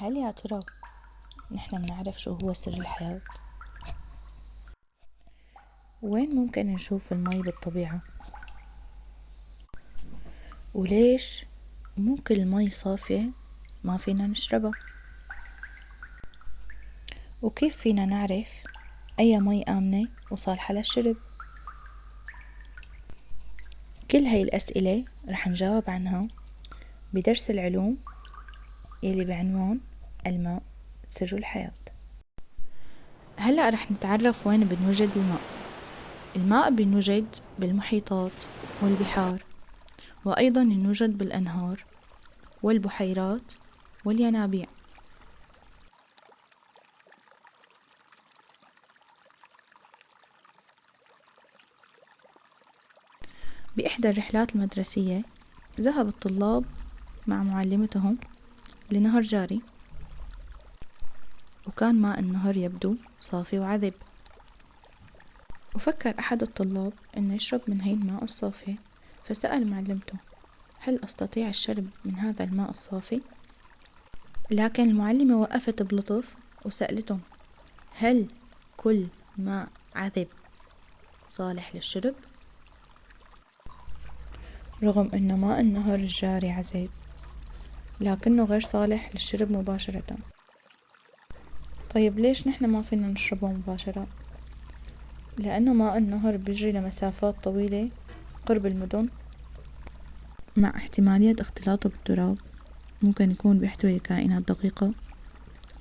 هل يا ترى نحن بنعرف شو هو سر الحياة؟ وين ممكن نشوف المي بالطبيعة؟ وليش مو كل مي صافية ما فينا نشربها؟ وكيف فينا نعرف أي مي آمنة وصالحة للشرب؟ كل هاي الأسئلة رح نجاوب عنها بدرس العلوم يلي بعنوان الماء سر الحياة. هلأ رح نتعرف وين بنوجد الماء. الماء بنوجد بالمحيطات والبحار، وأيضا يوجد بالأنهار والبحيرات والينابيع. بإحدى الرحلات المدرسية ذهب الطلاب مع معلمتهم لنهر جاري، وكان ماء النهر يبدو صافي وعذب، وفكر أحد الطلاب أنه يشرب من هاي الماء الصافي، فسأل معلمته: هل أستطيع الشرب من هذا الماء الصافي؟ لكن المعلمة وقفت بلطف وسألته: هل كل ماء عذب صالح للشرب؟ رغم أن ماء النهر الجاري عذب، لكنه غير صالح للشرب مباشرة. طيب ليش نحن ما فينا نشربه مباشرة؟ لأنه ماء النهر بيجري لمسافات طويلة قرب المدن، مع احتمالية اختلاطه بالتراب، ممكن يكون بيحتوي كائنات دقيقة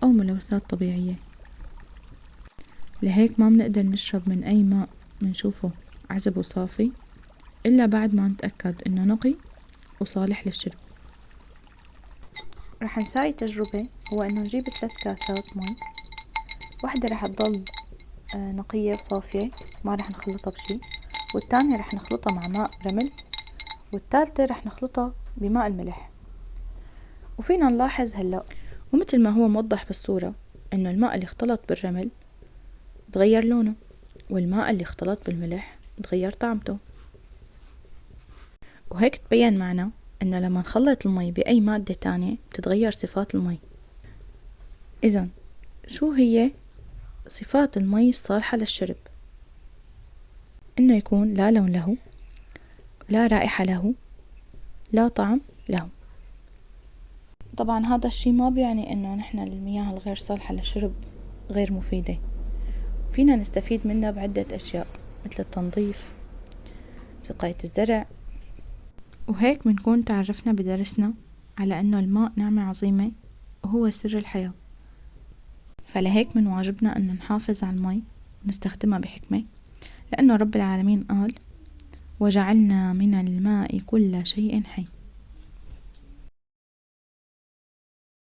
أو ملوثات طبيعية. لهيك ما بنقدر نشرب من أي ماء منشوفه عذب وصافي إلا بعد ما نتأكد إنه نقي وصالح للشرب. رح نساوي تجربة، هو إنه نجيب 3 كاسات مي، واحدة رح تضل نقية وصافية ما رح نخلطها بشي، والتانية رح نخلطها مع ماء رمل، والثالثة رح نخلطها بماء الملح. وفينا نلاحظ هلأ ومثل ما هو موضح بالصورة إنه الماء اللي اختلط بالرمل تغير لونه، والماء اللي اختلط بالملح تغير طعمته. وهيك تبين معنا إنه لما نخلط المي بأي مادة تانية بتتغير صفات المي. إذن شو هي صفات المي الصالحة للشرب؟ إنه يكون لا لون له، لا رائحة له، لا طعم له. طبعا هذا الشي ما بيعني إنه نحن المياه الغير صالحة للشرب غير مفيدة، فينا نستفيد منها بعدة أشياء مثل التنظيف، سقاية الزرع. وهيك بنكون تعرفنا بدرسنا على أنه الماء نعمة عظيمة وهو سر الحياة، فلهيك من واجبنا أن نحافظ على المي ونستخدمها بحكمة، لأنه رب العالمين قال: وجعلنا من الماء كل شيء حي.